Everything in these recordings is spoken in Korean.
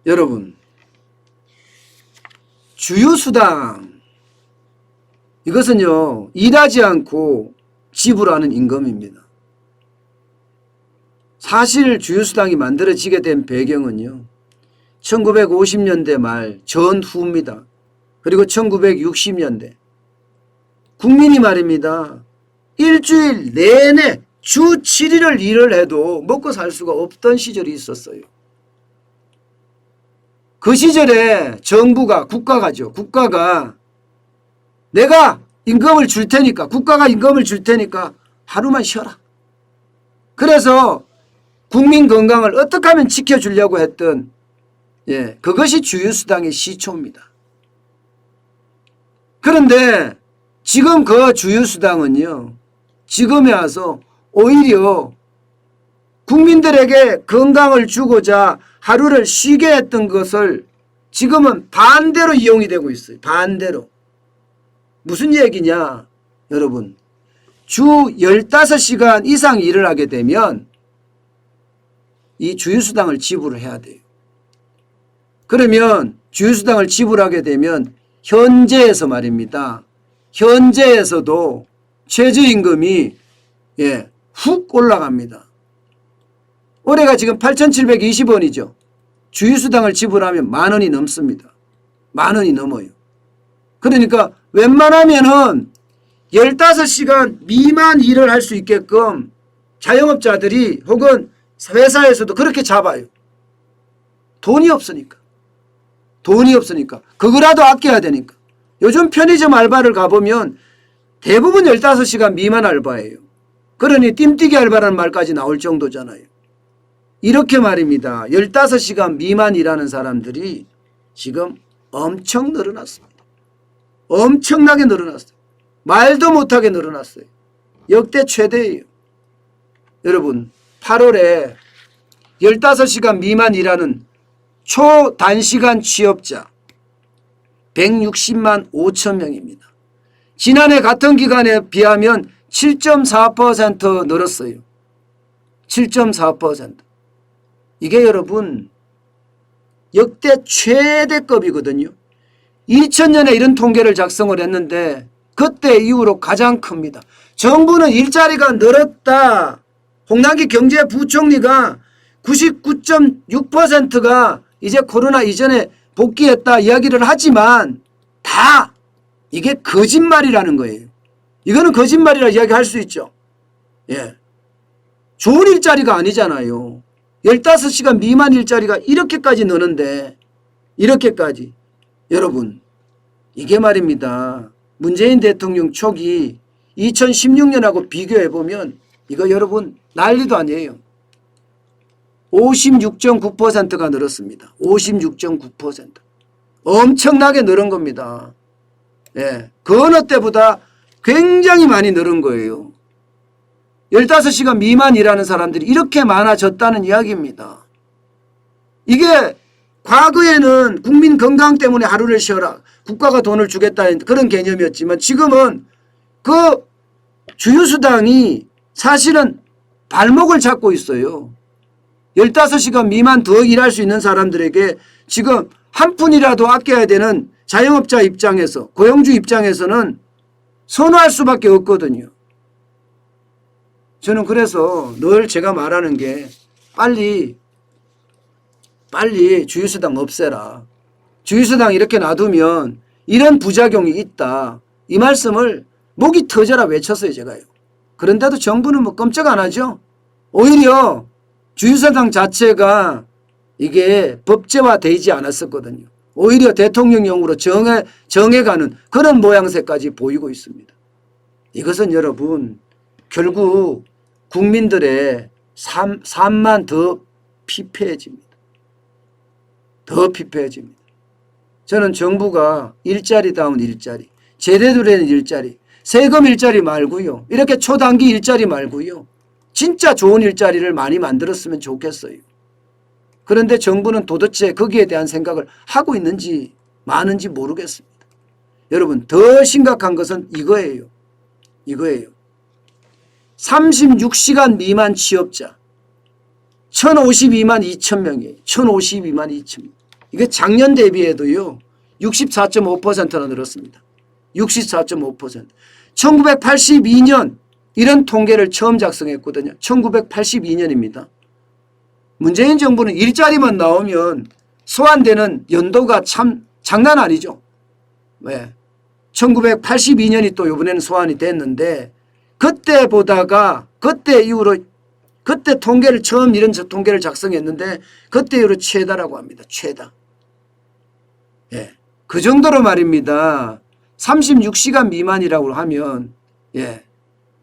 여러분, 주휴수당, 이것은요 일하지 않고 지불하는 임금입니다. 사실 주휴수당이 만들어지게 된 배경은요 1950년대 말 전후입니다. 그리고 1960년대 국민이 말입니다. 일주일 내내 주 7일을 일을 해도 먹고 살 수가 없던 시절이 있었어요. 그 시절에 정부가 국가가 내가 임금을 줄 테니까 국가가 임금을 줄 테니까 하루만 쉬어라. 그래서 국민 건강을 어떻게 하면 지켜주려고 했던 그것이 주휴수당의 시초입니다. 그런데 지금 그 주휴수당은요 지금에 와서 오히려 국민들에게 건강을 주고자 하루를 쉬게 했던 것을 지금은 반대로 이용이 되고 있어요. 반대로. 무슨 얘기냐 여러분, 주 15시간 이상 일을 하게 되면 이 주휴수당을 지불을 해야 돼요. 그러면 주휴수당을 지불하게 되면 현재에서 말입니다. 현재에서도 최저임금이 훅 올라갑니다. 올해가 지금 8,720원이죠. 주휴수당을 지불하면 10,000원이 넘습니다. 10,000원이 넘어요. 그러니까 웬만하면은 15시간 미만 일을 할 수 있게끔 자영업자들이 혹은 회사에서도 그렇게 잡아요. 돈이 없으니까. 그거라도 아껴야 되니까. 요즘 편의점 알바를 가보면 대부분 15시간 미만 알바예요. 그러니 뜀뛰기 알바라는 말까지 나올 정도잖아요. 이렇게 말입니다. 15시간 미만 일하는 사람들이 지금 엄청 늘어났습니다. 엄청나게 늘어났어요. 말도 못하게 늘어났어요. 역대 최대예요. 여러분 8월에 15시간 미만 일하는 초단시간 취업자 160만 5천 명입니다. 지난해 같은 기간에 비하면 7.4% 늘었어요. 7.4%. 이게 여러분 역대 최대급이거든요. 2000년에 이런 통계를 작성을 했는데 그때 이후로 가장 큽니다. 정부는 일자리가 늘었다. 홍남기 경제부총리가 99.6%가 이제 코로나 이전에 복귀했다 이야기를 하지만 다 이게 거짓말이라는 거예요. 이거는 거짓말이라 이야기할 수 있죠. 좋은 일자리가 아니잖아요. 15시간 미만 일자리가 이렇게까지 느는데 이렇게까지. 여러분 이게 말입니다. 문재인 대통령 초기 2016년하고 비교해보면 이거 여러분 난리도 아니에요. 56.9%가 늘었습니다. 56.9%. 엄청나게 늘은 겁니다. 그 어느 때보다 굉장히 많이 늘은 거예요. 15시간 미만 일하는 사람들이 이렇게 많아졌다는 이야기입니다. 이게 과거에는 국민 건강 때문에 하루를 쉬어라. 국가가 돈을 주겠다는 그런 개념이었지만 지금은 그 주휴수당이 사실은 발목을 잡고 있어요. 15시간 미만 더 일할 수 있는 사람들에게 지금 한 푼이라도 아껴야 되는 자영업자 입장에서 고용주 입장에서는 선호할 수밖에 없거든요. 저는 그래서 늘 제가 말하는 게 빨리 주휴수당 없애라. 주휴수당 이렇게 놔두면 이런 부작용이 있다. 이 말씀을 목이 터져라 외쳤어요 제가요. 그런데도 정부는 뭐 꼼짝 안 하죠. 오히려 주휴수당 자체가 이게 법제화되지 않았었거든요. 오히려 대통령령으로 정해가는 그런 모양새까지 보이고 있습니다. 이것은 여러분 결국 국민들의 삶만 더 피폐해집니다. 더 피폐해집니다. 저는 정부가 일자리다운 일자리, 제대로 된 일자리, 세금 일자리 말고요. 이렇게 초단기 일자리 말고요. 진짜 좋은 일자리를 많이 만들었으면 좋겠어요. 그런데 정부는 도대체 거기에 대한 생각을 하고 있는지 많은지 모르겠습니다. 여러분 더 심각한 것은 이거예요. 36시간 미만 취업자 1,052만 2천 명이에요. 1,052만 2천 명. 이게 작년 대비해도요 64.5%나 늘었습니다. 64.5%. 1982년 이런 통계를 처음 작성했거든요. 1982년입니다. 문재인 정부는 일자리만 나오면 소환되는 연도가 참 장난 아니죠. 왜? 1982년이 또 이번에는 소환이 됐는데 그때 보다가 그때 이후로 그때 통계를 처음 이런 통계를 작성했는데 그때 이후로 최다라고 합니다. 최다. 예. 그 정도로 말입니다. 36시간 미만이라고 하면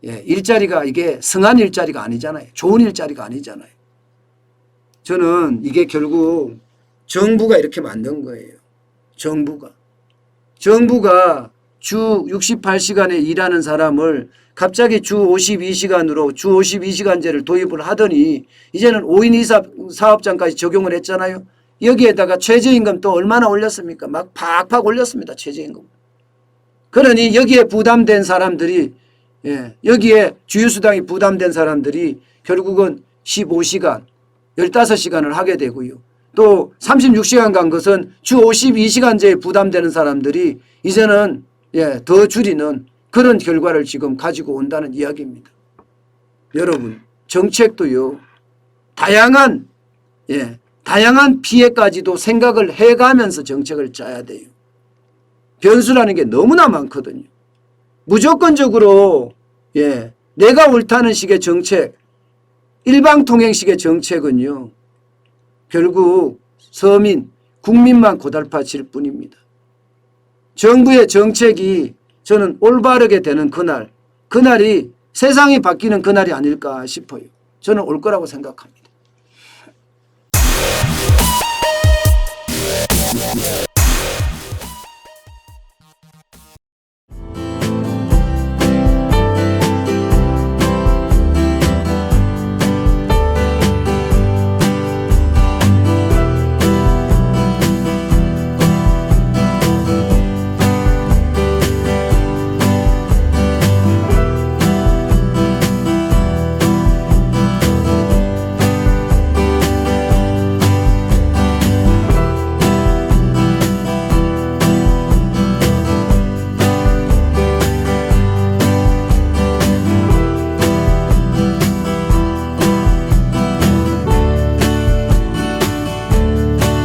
일자리가 이게 성한 일자리가 아니잖아요. 좋은 일자리가 아니잖아요. 저는 이게 결국 정부가 이렇게 만든 거예요. 정부가 주 68시간에 일하는 사람을 갑자기 주 52시간으로 주 52시간제를 도입을 하더니 이제는 5인 이사 사업장까지 적용을 했잖아요. 여기에다가 최저임금 또 얼마나 올렸습니까? 막 팍팍 올렸습니다. 최저임금. 그러니 여기에 부담된 사람들이 여기에 주휴수당이 부담된 사람들이 결국은 15시간 15시간을 하게 되고요. 또 36시간 간 것은 주 52시간제에 부담되는 사람들이 이제는 더 줄이는 그런 결과를 지금 가지고 온다는 이야기입니다. 여러분 정책도요. 다양한 피해까지도 생각을 해가면서 정책을 짜야 돼요. 변수라는 게 너무나 많거든요. 무조건적으로 내가 옳다는 식의 정책, 일방통행식의 정책은요. 결국 서민, 국민만 고달파질 뿐입니다. 정부의 정책이 저는 올바르게 되는 그날이 세상이 바뀌는 그날이 아닐까 싶어요. 저는 올 거라고 생각합니다.